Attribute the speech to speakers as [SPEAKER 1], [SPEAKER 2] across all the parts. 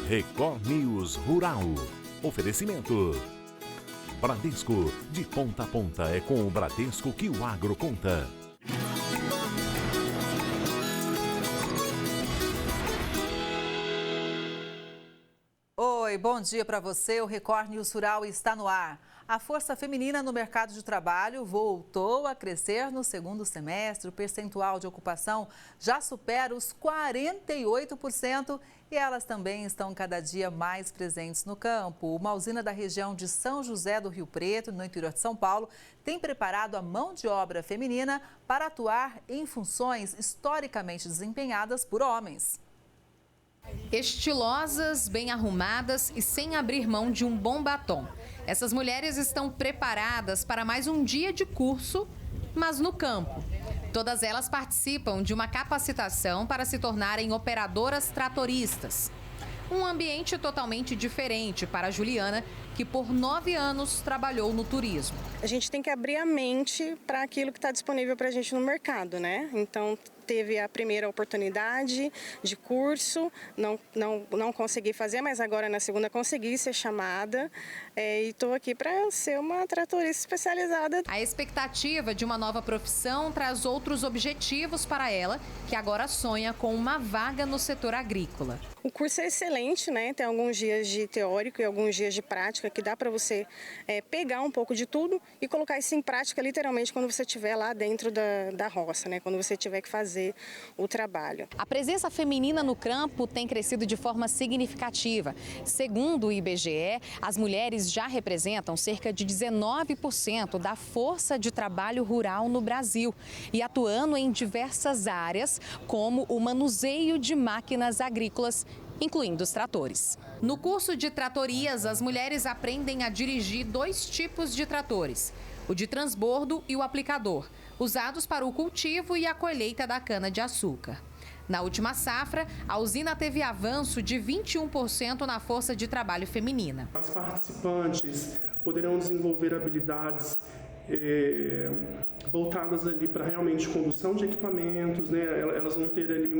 [SPEAKER 1] Record News Rural. Oferecimento. Bradesco, de ponta a ponta é com o Bradesco que o agro conta.
[SPEAKER 2] Oi, bom dia para você. O Record News Rural está no ar. A força feminina no mercado de trabalho voltou a crescer no segundo semestre. O percentual de ocupação já supera os 48% e elas também estão cada dia mais presentes no campo. Uma usina da região de São José do Rio Preto, no interior de São Paulo, tem preparado a mão de obra feminina para atuar em funções historicamente desempenhadas por homens.
[SPEAKER 3] Estilosas, bem arrumadas e sem abrir mão de um bom batom. Essas mulheres estão preparadas para mais um dia de curso, mas no campo. Todas elas participam de uma capacitação para se tornarem operadoras tratoristas. Um ambiente totalmente diferente para a Juliana, que por 9 anos trabalhou no turismo.
[SPEAKER 4] A gente tem que abrir a mente para aquilo que está disponível para a gente no mercado, né? Então, teve a primeira oportunidade de curso, não consegui fazer, mas agora na segunda consegui ser chamada e estou aqui para ser uma tratorista especializada.
[SPEAKER 3] A expectativa de uma nova profissão traz outros objetivos para ela, que agora sonha com uma vaga no setor agrícola.
[SPEAKER 4] O curso é excelente, né? Tem alguns dias de teórico e alguns dias de prática que dá para você pegar um pouco de tudo e colocar isso em prática literalmente quando você estiver lá dentro da roça, né? Quando você tiver que fazer o trabalho.
[SPEAKER 3] A presença feminina no campo tem crescido de forma significativa. Segundo o IBGE, as mulheres já representam cerca de 19% da força de trabalho rural no Brasil e atuando em diversas áreas, como o manuseio de máquinas agrícolas, incluindo os tratores. No curso de tratorias, as mulheres aprendem a dirigir 2 tipos de tratores, o de transbordo e o aplicador, usados para o cultivo e a colheita da cana-de-açúcar. Na última safra, a usina teve avanço de 21% na força de trabalho feminina.
[SPEAKER 5] As participantes poderão desenvolver habilidades voltadas ali para realmente condução de equipamentos, né? Elas vão ter ali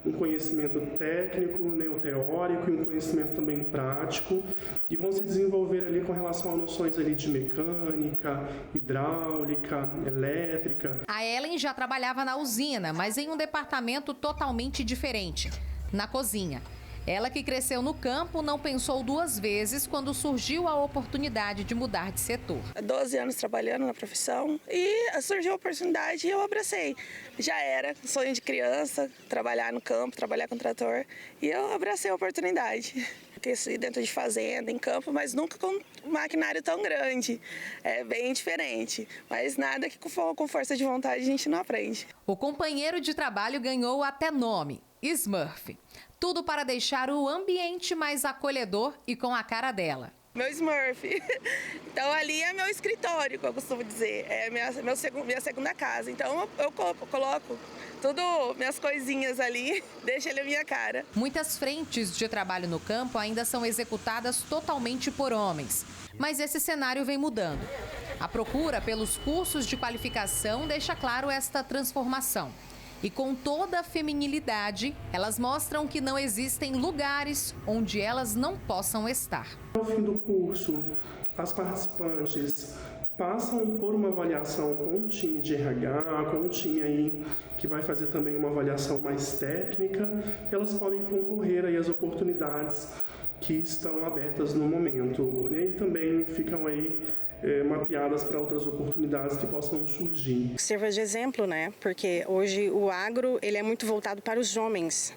[SPEAKER 5] um conhecimento técnico, né? Um teórico e um conhecimento também prático e vão se desenvolver ali com relação a noções ali de mecânica, hidráulica, elétrica.
[SPEAKER 3] A Ellen já trabalhava na usina, mas em um departamento totalmente diferente, na cozinha. Ela, que cresceu no campo, não pensou 2 vezes quando surgiu a oportunidade de mudar de setor.
[SPEAKER 6] 12 anos trabalhando na profissão e surgiu a oportunidade e eu abracei. Já era sonho de criança, trabalhar no campo, trabalhar com trator, e eu abracei a oportunidade. Cresci dentro de fazenda, em campo, mas nunca com um maquinário tão grande. É bem diferente, mas nada que com força de vontade a gente não aprende.
[SPEAKER 3] O companheiro de trabalho ganhou até nome, Smurf. Tudo para deixar o ambiente mais acolhedor e com a cara dela.
[SPEAKER 6] Meu Smurf. Então ali é meu escritório, que eu costumo dizer. É minha segunda casa. Então eu coloco tudo, minhas coisinhas ali, deixo ele a minha cara.
[SPEAKER 3] Muitas frentes de trabalho no campo ainda são executadas totalmente por homens. Mas esse cenário vem mudando. A procura pelos cursos de qualificação deixa claro esta transformação. E com toda a feminilidade, elas mostram que não existem lugares onde elas não possam estar.
[SPEAKER 5] No fim do curso, as participantes passam por uma avaliação com um time de RH, com um time aí que vai fazer também uma avaliação mais técnica, e elas podem concorrer aí às oportunidades que estão abertas no momento, né? E também ficam aí mapeadas para outras oportunidades que possam surgir.
[SPEAKER 4] Sirva de exemplo, né? Porque hoje o agro ele é muito voltado para os homens.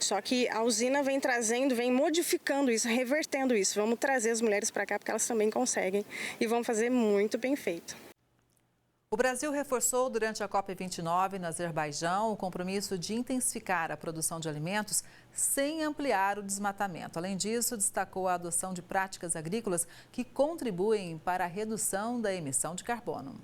[SPEAKER 4] Só que a usina vem trazendo, vem modificando isso, revertendo isso. Vamos trazer as mulheres para cá porque elas também conseguem e vão fazer muito bem feito.
[SPEAKER 2] O Brasil reforçou durante a COP29 no Azerbaijão o compromisso de intensificar a produção de alimentos sem ampliar o desmatamento. Além disso, destacou a adoção de práticas agrícolas que contribuem para a redução da emissão de carbono.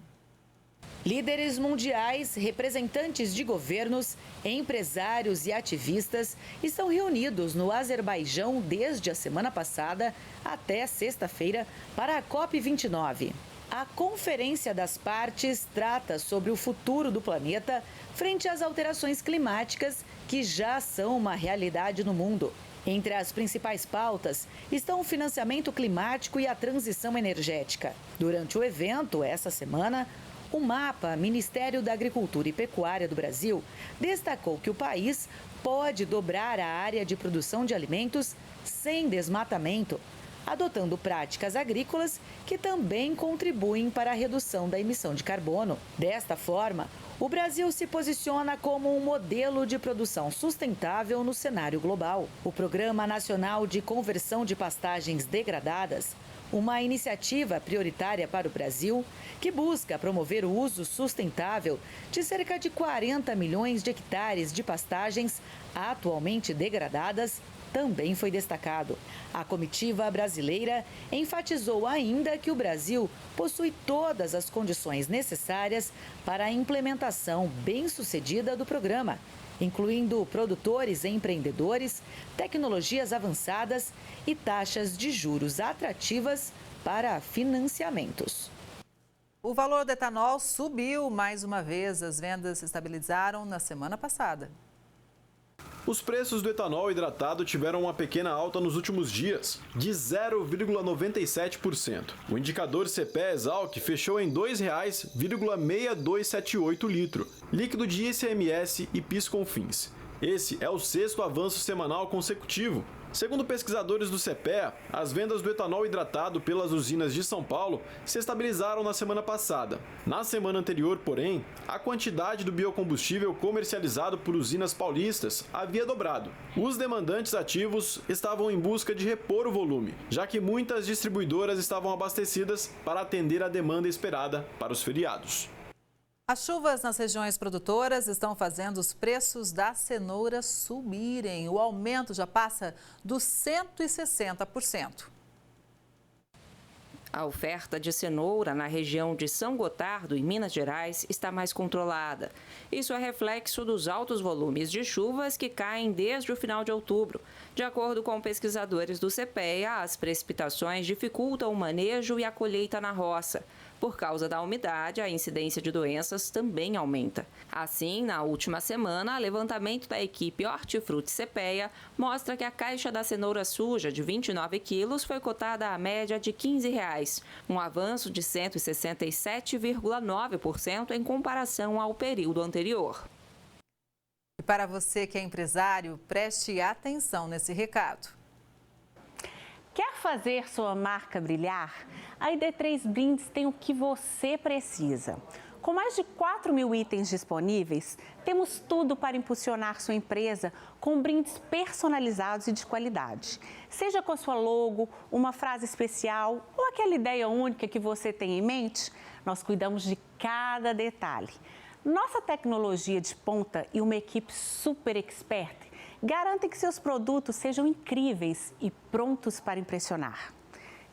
[SPEAKER 7] Líderes mundiais, representantes de governos, empresários e ativistas estão reunidos no Azerbaijão desde a semana passada até sexta-feira para a COP29. A Conferência das Partes trata sobre o futuro do planeta frente às alterações climáticas que já são uma realidade no mundo Entre as principais pautas estão o financiamento climático e a transição energética. Durante o evento, essa semana, o MAPA, Ministério da Agricultura e Pecuária do Brasil, destacou que o país pode dobrar a área de produção de alimentos sem desmatamento, adotando práticas agrícolas que também contribuem para a redução da emissão de carbono. Desta forma, o Brasil se posiciona como um modelo de produção sustentável no cenário global. O Programa Nacional de Conversão de Pastagens Degradadas, uma iniciativa prioritária para o Brasil, que busca promover o uso sustentável de cerca de 40 milhões de hectares de pastagens atualmente degradadas, também foi destacado. A comitiva brasileira enfatizou ainda que o Brasil possui todas as condições necessárias para a implementação bem-sucedida do programa, incluindo produtores e empreendedores, tecnologias avançadas e taxas de juros atrativas para financiamentos.
[SPEAKER 2] O valor do etanol subiu mais uma vez. As vendas se estabilizaram na semana passada.
[SPEAKER 8] Os preços do etanol hidratado tiveram uma pequena alta nos últimos dias, de 0,97%. O indicador CPEA-Exalc fechou em R$ 2,6278 litro, líquido de ICMS e PIS/COFINS. Esse é o 6º avanço semanal consecutivo. Segundo pesquisadores do CPEA, as vendas do etanol hidratado pelas usinas de São Paulo se estabilizaram na semana passada. Na semana anterior, porém, a quantidade do biocombustível comercializado por usinas paulistas havia dobrado. Os demandantes ativos estavam em busca de repor o volume, já que muitas distribuidoras estavam abastecidas para atender a demanda esperada para os feriados.
[SPEAKER 2] As chuvas nas regiões produtoras estão fazendo os preços da cenoura subirem. O aumento já passa dos 160%.
[SPEAKER 9] A oferta de cenoura na região de São Gotardo, em Minas Gerais, está mais controlada. Isso é reflexo dos altos volumes de chuvas que caem desde o final de outubro. De acordo com pesquisadores do CPEA, as precipitações dificultam o manejo e a colheita na roça. Por causa da umidade, a incidência de doenças também aumenta. Assim, na última semana, o levantamento da equipe Hortifruti CPEA mostra que a caixa da cenoura suja de 29 quilos foi cotada à média de R$ 15, um avanço de 167,9% em comparação ao período anterior.
[SPEAKER 2] E para você que é empresário, preste atenção nesse recado.
[SPEAKER 10] Quer fazer sua marca brilhar? A ID3 Brindes tem o que você precisa. Com mais de 4.000 itens disponíveis, temos tudo para impulsionar sua empresa com brindes personalizados e de qualidade. Seja com a sua logo, uma frase especial ou aquela ideia única que você tem em mente, nós cuidamos de cada detalhe. Nossa tecnologia de ponta e uma equipe super expert garantem que seus produtos sejam incríveis e prontos para impressionar.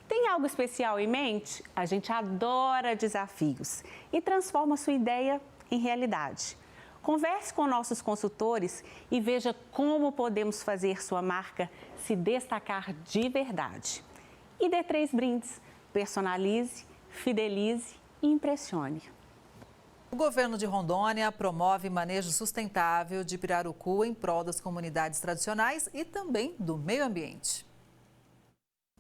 [SPEAKER 10] Tem algo especial em mente? A gente adora desafios e transforma sua ideia em realidade. Converse com nossos consultores e veja como podemos fazer sua marca se destacar de verdade. ID3 Brindes. Personalize, fidelize e impressione.
[SPEAKER 2] O governo de Rondônia promove manejo sustentável de pirarucu em prol das comunidades tradicionais e também do meio ambiente.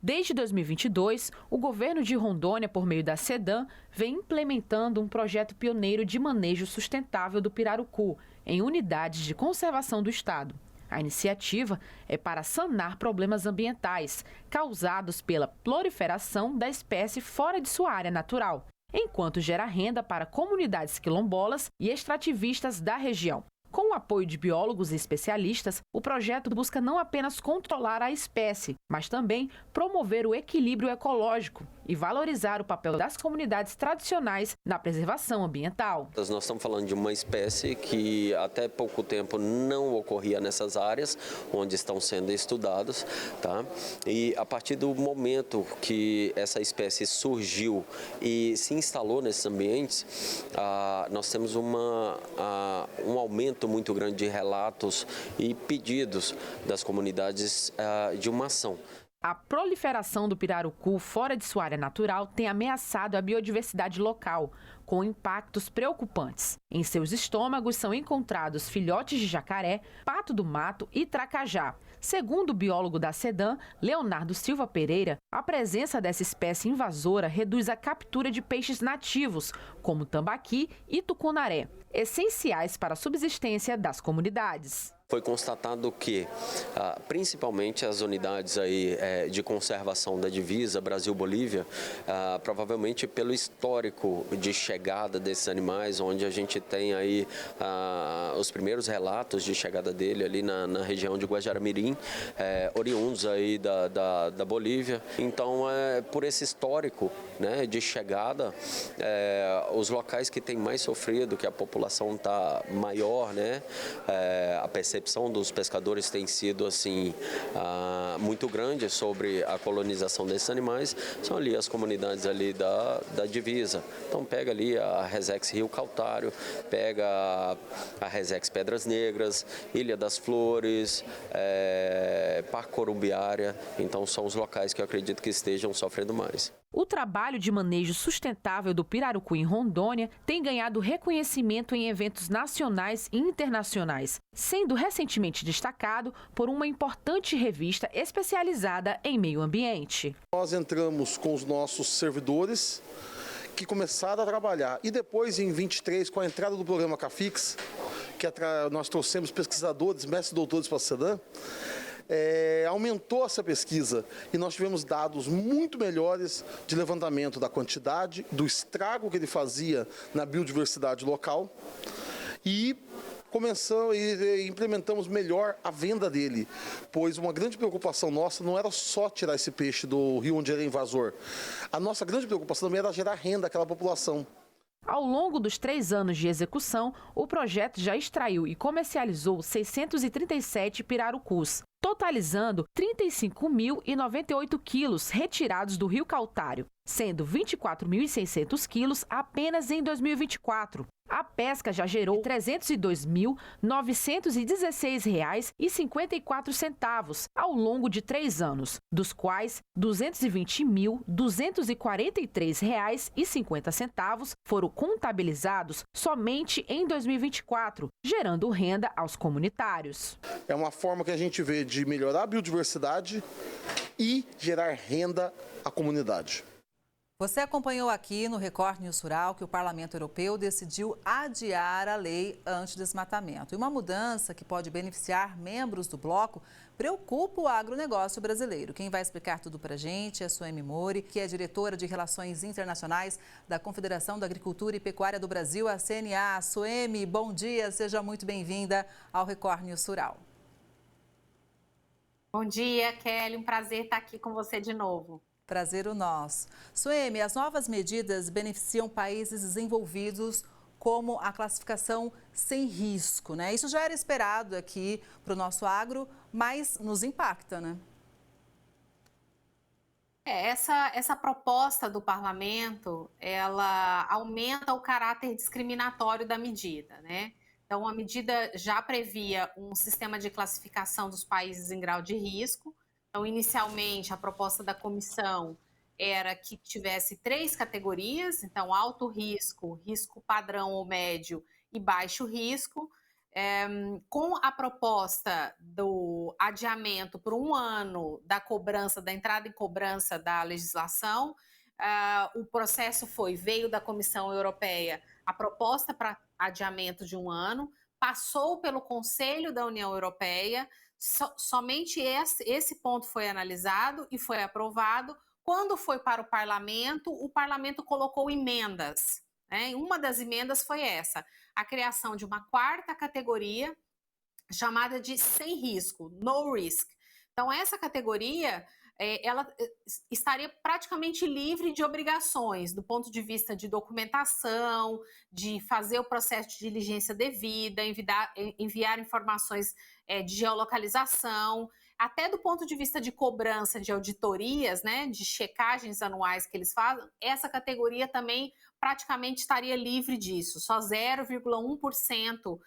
[SPEAKER 11] Desde 2022, o governo de Rondônia, por meio da SEDAM, vem implementando um projeto pioneiro de manejo sustentável do pirarucu em unidades de conservação do estado. A iniciativa é para sanar problemas ambientais causados pela proliferação da espécie fora de sua área natural, enquanto gera renda para comunidades quilombolas e extrativistas da região. Com o apoio de biólogos e especialistas, o projeto busca não apenas controlar a espécie, mas também promover o equilíbrio ecológico e valorizar o papel das comunidades tradicionais na preservação ambiental.
[SPEAKER 12] Nós estamos falando de uma espécie que até pouco tempo não ocorria nessas áreas onde estão sendo estudados, tá? E a partir do momento que essa espécie surgiu e se instalou nesses ambientes, nós temos um aumento muito grande de relatos e pedidos das comunidades de uma ação.
[SPEAKER 11] A proliferação do pirarucu fora de sua área natural tem ameaçado a biodiversidade local, com impactos preocupantes. Em seus estômagos são encontrados filhotes de jacaré, pato do mato e tracajá. Segundo o biólogo da SEDAM, Leonardo Silva Pereira, a presença dessa espécie invasora reduz a captura de peixes nativos, como tambaqui e tucunaré, essenciais para a subsistência das comunidades.
[SPEAKER 12] Foi constatado que, principalmente as unidades aí, de conservação da divisa Brasil-Bolívia, provavelmente pelo histórico de chegada desses animais, onde a gente tem aí os primeiros relatos de chegada dele ali na região de Guajará-Mirim, oriundos aí da Bolívia. Então, por esse histórico, né, de chegada, os locais que têm mais sofrido, que a população está maior, né, a percepção dos pescadores tem sido assim muito grande sobre a colonização desses animais, são ali as comunidades ali da divisa. Então pega ali a Resex Rio Caltário, pega a Resex Pedras Negras, Ilha das Flores, Parque Corumbiária, então são os locais que eu acredito que estejam sofrendo mais.
[SPEAKER 11] O trabalho de manejo sustentável do pirarucu em Rondônia tem ganhado reconhecimento em eventos nacionais e internacionais, sendo recentemente destacado por uma importante revista especializada em meio ambiente.
[SPEAKER 13] Nós entramos com os nossos servidores que começaram a trabalhar e depois em 23, com a entrada do programa CAFIX, que nós trouxemos pesquisadores, mestres e doutores para a SEDAM, aumentou essa pesquisa e nós tivemos dados muito melhores de levantamento da quantidade, do estrago que ele fazia na biodiversidade local e implementamos melhor a venda dele, pois uma grande preocupação nossa não era só tirar esse peixe do rio onde ele é invasor. A nossa grande preocupação também era gerar renda àquela população.
[SPEAKER 11] Ao longo dos 3 anos de execução, o projeto já extraiu e comercializou 637 pirarucus, totalizando 35.098 quilos retirados do Rio Caltário, sendo 24.600 quilos apenas em 2024. A pesca já gerou R$ 302.916,54 ao longo de 3 anos, dos quais R$ 220.243,50 foram contabilizados somente em 2024, gerando renda aos comunitários.
[SPEAKER 13] É uma forma que a gente vê de melhorar a biodiversidade e gerar renda à comunidade.
[SPEAKER 2] Você acompanhou aqui no Record News Rural que o Parlamento Europeu decidiu adiar a lei antidesmatamento. E uma mudança que pode beneficiar membros do bloco preocupa o agronegócio brasileiro. Quem vai explicar tudo para a gente é a Suemi Mori, que é diretora de Relações Internacionais da Confederação da Agricultura e Pecuária do Brasil, a CNA. Suemi, bom dia, seja muito bem-vinda ao Record News Rural.
[SPEAKER 14] Bom dia, Kelly, um prazer estar aqui com você de novo.
[SPEAKER 2] Prazer o nosso. Suemi, as novas medidas beneficiam países desenvolvidos como a classificação sem risco, né? Isso já era esperado aqui para o nosso agro, mas nos impacta, né?
[SPEAKER 14] Essa proposta do parlamento, ela aumenta o caráter discriminatório da medida, né? Então, a medida já previa um sistema de classificação dos países em grau de risco. Então, inicialmente, a proposta da comissão era que tivesse 3 categorias, então, alto risco, risco padrão ou médio e baixo risco. Com a proposta do adiamento por 1 ano da cobrança, da entrada em cobrança da legislação, o processo veio da Comissão Europeia a proposta para adiamento de 1 ano, passou pelo Conselho da União Europeia. Somente esse ponto foi analisado e foi aprovado. Quando foi para o Parlamento colocou emendas, né? Uma das emendas foi essa, a criação de uma 4ª categoria chamada de sem risco, no risk. Então, essa categoria, ela estaria praticamente livre de obrigações do ponto de vista de documentação, de fazer o processo de diligência devida, enviar informações de geolocalização, até do ponto de vista de cobrança de auditorias, né, de checagens anuais que eles fazem, essa categoria também praticamente estaria livre disso, só 0,1%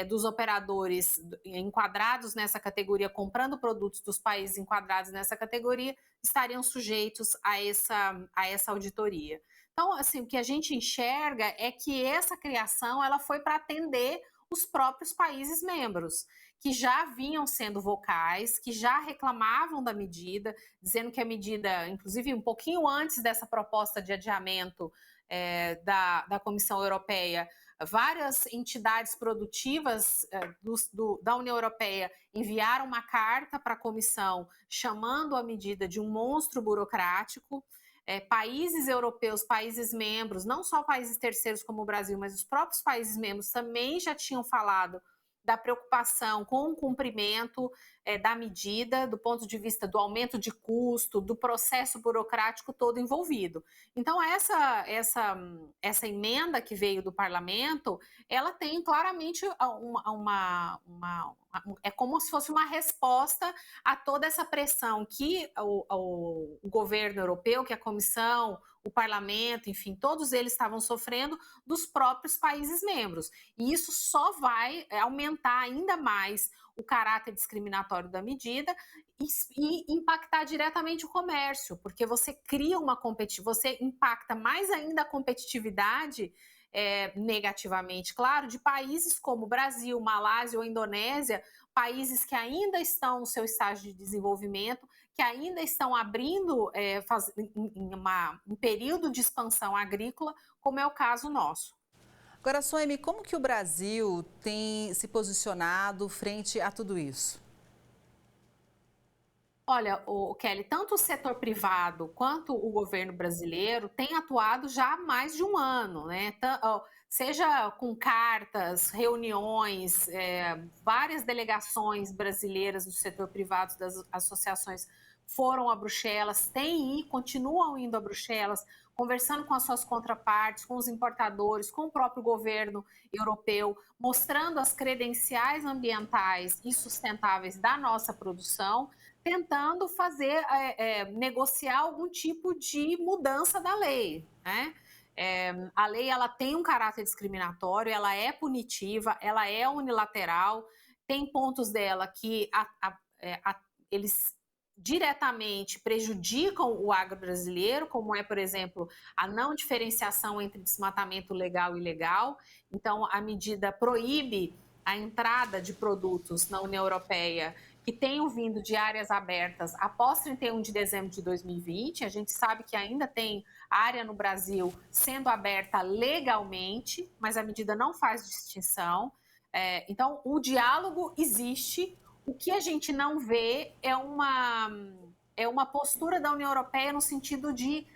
[SPEAKER 14] dos operadores enquadrados nessa categoria, comprando produtos dos países enquadrados nessa categoria, estariam sujeitos a essa auditoria. Então, assim, o que a gente enxerga é que essa criação ela foi para atender os próprios países membros, que já vinham sendo vocais, que já reclamavam da medida, dizendo que a medida, inclusive um pouquinho antes dessa proposta de adiamento da Comissão Europeia, várias entidades produtivas da União Europeia enviaram uma carta para a Comissão chamando a medida de um monstro burocrático. Países europeus, países membros, não só países terceiros como o Brasil, mas os próprios países membros também já tinham falado da preocupação com o cumprimento da medida, do ponto de vista do aumento de custo, do processo burocrático todo envolvido. Então, essa emenda que veio do parlamento, ela tem claramente é como se fosse uma resposta a toda essa pressão que o governo europeu, que a Comissão, o parlamento, enfim, todos eles estavam sofrendo dos próprios países membros. E isso só vai aumentar ainda mais o caráter discriminatório da medida e impactar diretamente o comércio, porque você cria você impacta mais ainda a competitividade negativamente, claro, de países como Brasil, Malásia ou Indonésia, países que ainda estão no seu estágio de desenvolvimento, que ainda estão abrindo em período de expansão agrícola, como é o caso nosso.
[SPEAKER 2] Agora, Soemi, como que o Brasil tem se posicionado frente a tudo isso?
[SPEAKER 14] Olha, Kelly, tanto o setor privado quanto o governo brasileiro têm atuado já há mais de um ano, né? Seja com cartas, reuniões, várias delegações brasileiras do setor privado das associações foram a Bruxelas, continuam indo a Bruxelas, conversando com as suas contrapartes, com os importadores, com o próprio governo europeu, mostrando as credenciais ambientais e sustentáveis da nossa produção, tentando negociar algum tipo de mudança da lei, né? A lei ela tem um caráter discriminatório, ela é punitiva, ela é unilateral, tem pontos dela que eles diretamente prejudicam o agro brasileiro, como por exemplo, a não diferenciação entre desmatamento legal e ilegal. Então, a medida proíbe a entrada de produtos na União Europeia que tenham vindo de áreas abertas após 31 de dezembro de 2020. A gente sabe que ainda tem área no Brasil sendo aberta legalmente, mas a medida não faz distinção. Então, o diálogo existe. O que a gente não vê é uma postura da União Europeia no sentido de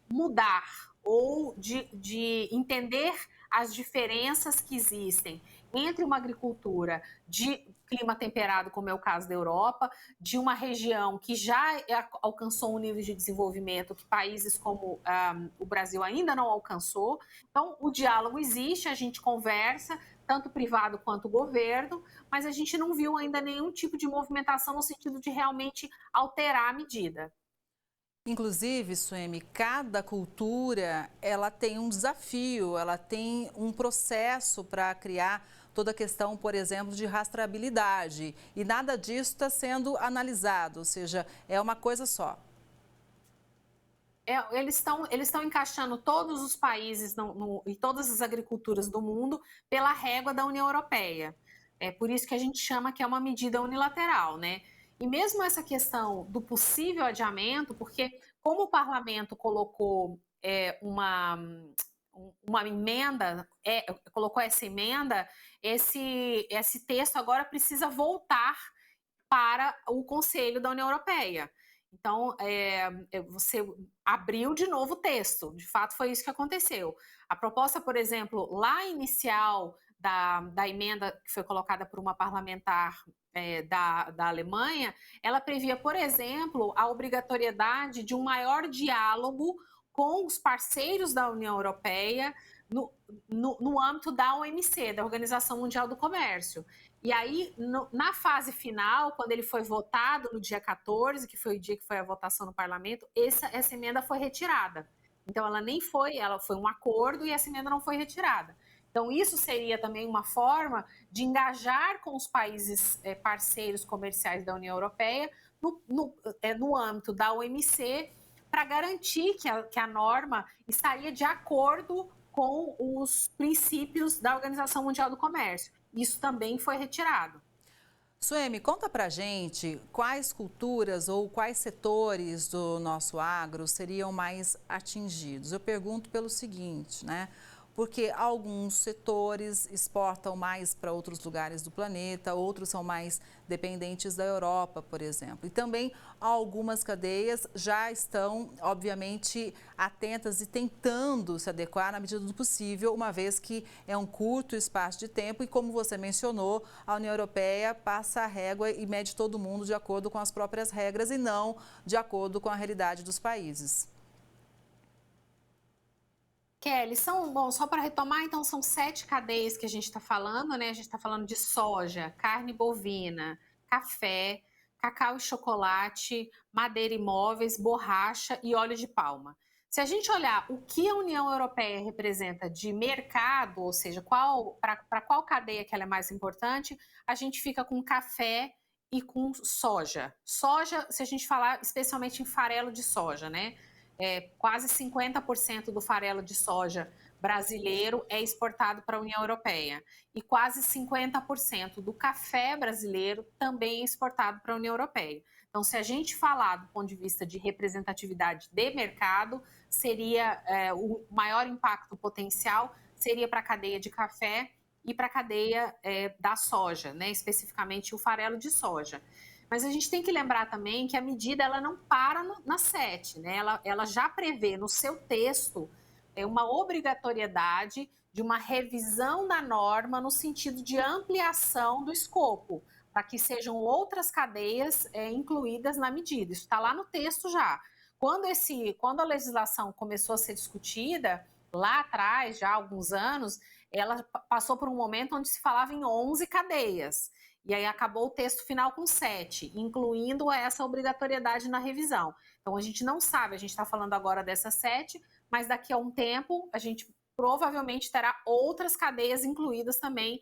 [SPEAKER 14] mudar ou de entender as diferenças que existem entre uma agricultura de clima temperado, como é o caso da Europa, de uma região que já alcançou um nível de desenvolvimento que países como o Brasil ainda não alcançou. Então, o diálogo existe, a gente conversa, tanto privado quanto governo, mas a gente não viu ainda nenhum tipo de movimentação no sentido de realmente alterar a medida.
[SPEAKER 2] Inclusive, Soemi, cada cultura ela tem um desafio, ela tem um processo para criar toda a questão, por exemplo, de rastreabilidade. E nada disso está sendo analisado, ou seja, é uma coisa só.
[SPEAKER 14] Eles estão encaixando todos os países e todas as agriculturas do mundo pela régua da União Europeia. É por isso que a gente chama que é uma medida unilateral, né? E mesmo essa questão do possível adiamento, porque como o parlamento colocou uma emenda, colocou essa emenda, esse texto agora precisa voltar para o Conselho da União Europeia. Então, você abriu de novo o texto, de fato foi isso que aconteceu. A proposta, por exemplo, lá inicial da emenda que foi colocada por uma parlamentar da Alemanha, ela previa, por exemplo, a obrigatoriedade de um maior diálogo com os parceiros da União Europeia no âmbito da OMC, da Organização Mundial do Comércio. E aí, na fase final, quando ele foi votado no dia 14, que foi o dia que foi a votação no parlamento, essa emenda foi retirada. Então, ela foi um acordo e essa emenda não foi retirada. Então, isso seria também uma forma de engajar com os países parceiros comerciais da União Europeia no âmbito da OMC para garantir que a norma estaria de acordo com os princípios da Organização Mundial do Comércio. Isso também foi retirado.
[SPEAKER 2] Suemi, conta pra gente quais culturas ou quais setores do nosso agro seriam mais atingidos. Eu pergunto pelo seguinte, né? Porque alguns setores exportam mais para outros lugares do planeta, outros são mais dependentes da Europa, por exemplo. E também algumas cadeias já estão, obviamente, atentas e tentando se adequar na medida do possível, uma vez que é um curto espaço de tempo e, como você mencionou, a União Europeia passa a régua e mede todo mundo de acordo com as próprias regras e não de acordo com a realidade dos países.
[SPEAKER 14] Kelly, só para retomar, então são 7 cadeias que a gente está falando, né? A gente está falando de soja, carne bovina, café, cacau e chocolate, madeira e móveis, borracha e óleo de palma. Se a gente olhar o que a União Europeia representa de mercado, ou seja, para qual cadeia que ela é mais importante, a gente fica com café e com soja. Soja, se a gente falar especialmente em farelo de soja, né? Quase 50% do farelo de soja brasileiro é exportado para a União Europeia e quase 50% do café brasileiro também é exportado para a União Europeia. Então, se a gente falar do ponto de vista de representatividade de mercado, seria o maior impacto potencial seria para a cadeia de café e para a cadeia da soja, né? Especificamente o farelo de soja. Mas a gente tem que lembrar também que a medida ela não para na 7, né? Ela já prevê no seu texto uma obrigatoriedade de uma revisão da norma no sentido de ampliação do escopo, para que sejam outras cadeias incluídas na medida. Isso está lá no texto já. Quando a legislação começou a ser discutida, lá atrás, já há alguns anos, ela passou por um momento onde se falava em 11 cadeias. E aí acabou o texto final com 7, incluindo essa obrigatoriedade na revisão. Então a gente não sabe, a gente está falando agora dessas 7, mas daqui a um tempo a gente provavelmente terá outras cadeias incluídas também,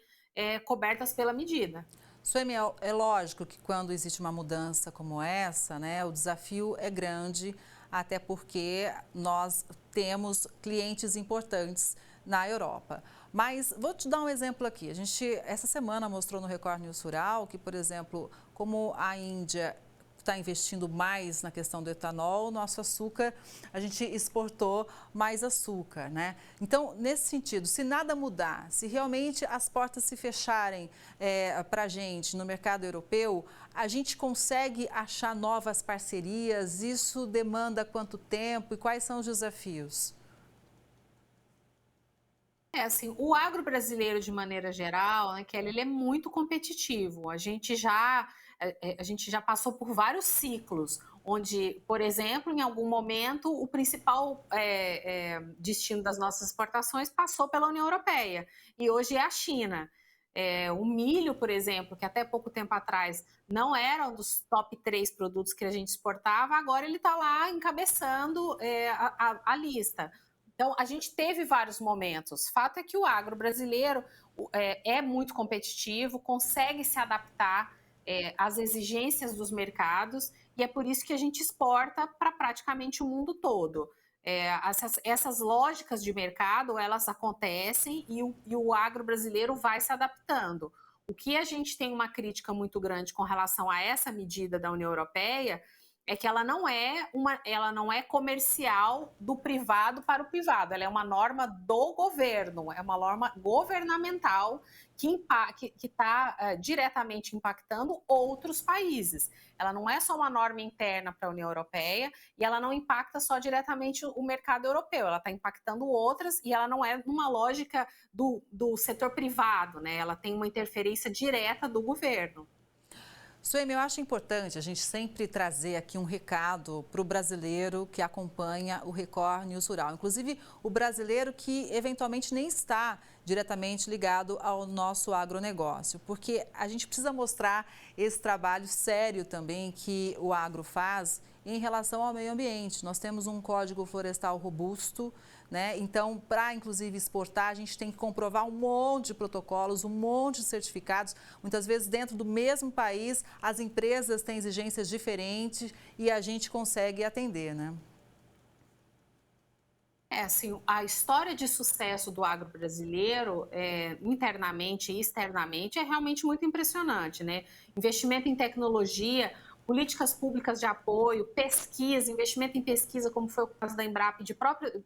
[SPEAKER 14] cobertas pela medida.
[SPEAKER 2] Suemi, é lógico que quando existe uma mudança como essa, né, o desafio é grande, até porque nós temos clientes importantes na Europa. Mas vou te dar um exemplo aqui. A gente, essa semana, mostrou no Record News Rural que, por exemplo, como a Índia está investindo mais na questão do etanol, nosso açúcar, a gente exportou mais açúcar, né? Então, nesse sentido, se nada mudar, se realmente as portas se fecharem para a gente no mercado europeu, a gente consegue achar novas parcerias? Isso demanda quanto tempo e quais são os desafios?
[SPEAKER 14] Assim, o agro brasileiro, de maneira geral, né, Kelly, ele é muito competitivo. A gente já passou por vários ciclos, onde, por exemplo, em algum momento, o principal destino das nossas exportações passou pela União Europeia, e hoje é a China. O milho, por exemplo, que até pouco tempo atrás não era um dos top 3 produtos que a gente exportava, agora ele está lá encabeçando a lista. Então, a gente teve vários momentos. Fato é que o agro brasileiro é muito competitivo, consegue se adaptar às exigências dos mercados e é por isso que a gente exporta para praticamente o mundo todo. Essas lógicas de mercado, elas acontecem e o agro brasileiro vai se adaptando. O que a gente tem uma crítica muito grande com relação a essa medida da União Europeia é que ela não é comercial do privado para o privado, ela é uma norma do governo, é uma norma governamental que está diretamente impactando outros países. Ela não é só uma norma interna para a União Europeia e ela não impacta só diretamente o mercado europeu, ela está impactando outras e ela não é numa lógica do setor privado, né? Ela tem uma interferência direta do governo.
[SPEAKER 2] Suemi, eu acho importante a gente sempre trazer aqui um recado para o brasileiro que acompanha o Record News Rural. Inclusive, o brasileiro que eventualmente nem está diretamente ligado ao nosso agronegócio. Porque a gente precisa mostrar esse trabalho sério também que o agro faz em relação ao meio ambiente. Nós temos um código florestal robusto, né? Então, para inclusive exportar, a gente tem que comprovar um monte de protocolos, um monte de certificados. Muitas vezes, dentro do mesmo país, as empresas têm exigências diferentes e a gente consegue atender, né?
[SPEAKER 14] Assim, a história de sucesso do agro brasileiro, internamente e externamente, é realmente muito impressionante, né? Investimento em tecnologia, políticas públicas de apoio, pesquisa, investimento em pesquisa, como foi o caso da Embrapa,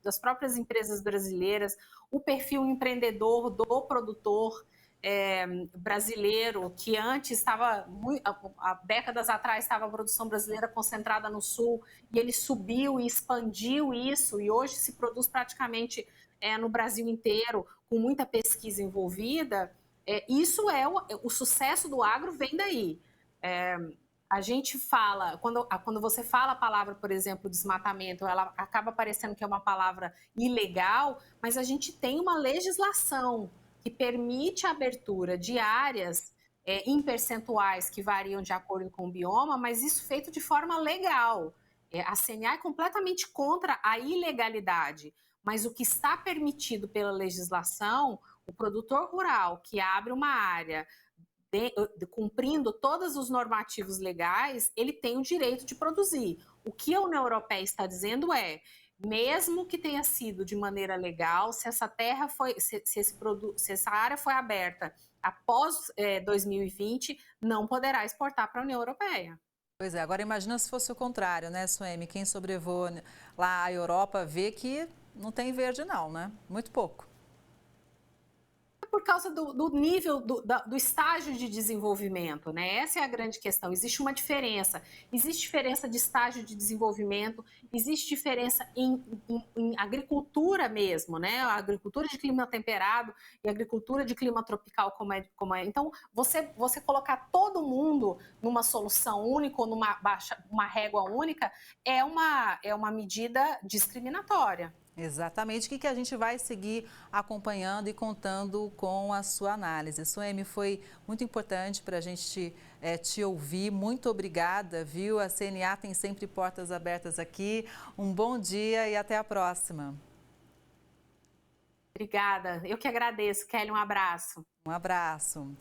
[SPEAKER 14] das próprias empresas brasileiras, o perfil empreendedor do produtor brasileiro, que antes estava, há décadas atrás, estava a produção brasileira concentrada no sul, e ele subiu e expandiu isso, e hoje se produz praticamente no Brasil inteiro, com muita pesquisa envolvida. Isso o sucesso do agro vem daí. A gente fala, quando você fala a palavra, por exemplo, desmatamento, ela acaba parecendo que é uma palavra ilegal, mas a gente tem uma legislação que permite a abertura de áreas em percentuais que variam de acordo com o bioma, mas isso feito de forma legal. A CNA é completamente contra a ilegalidade, mas o que está permitido pela legislação, o produtor rural que abre uma área cumprindo todos os normativos legais, ele tem o direito de produzir. O que a União Europeia está dizendo mesmo que tenha sido de maneira legal, se essa terra se essa área foi aberta após 2020, não poderá exportar para a União Europeia.
[SPEAKER 2] Pois é, agora imagina se fosse o contrário, né, Suemi? Quem sobrevoa lá a Europa vê que não tem verde não, né? Muito pouco.
[SPEAKER 14] Por causa do nível, do estágio de desenvolvimento, né? Essa é a grande questão. Existe uma diferença. Existe diferença de estágio de desenvolvimento, existe diferença em agricultura mesmo, né? A agricultura de clima temperado e a agricultura de clima tropical como é. Então, você colocar todo mundo numa solução única ou uma régua única é uma medida discriminatória.
[SPEAKER 2] Exatamente, o que a gente vai seguir acompanhando e contando com a sua análise. Suemi, foi muito importante para a gente te ouvir, muito obrigada, viu? A CNA tem sempre portas abertas aqui. Um bom dia e até a próxima.
[SPEAKER 14] Obrigada, eu que agradeço, Kelly, um abraço.
[SPEAKER 2] Um abraço.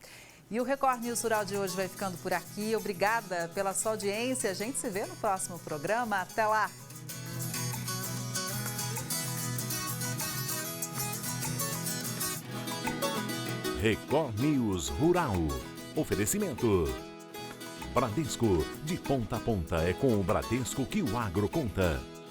[SPEAKER 2] E o Record News Rural de hoje vai ficando por aqui. Obrigada pela sua audiência, a gente se vê no próximo programa. Até lá!
[SPEAKER 1] Record News Rural. Oferecimento. Bradesco. De ponta a ponta é com o Bradesco que o agro conta.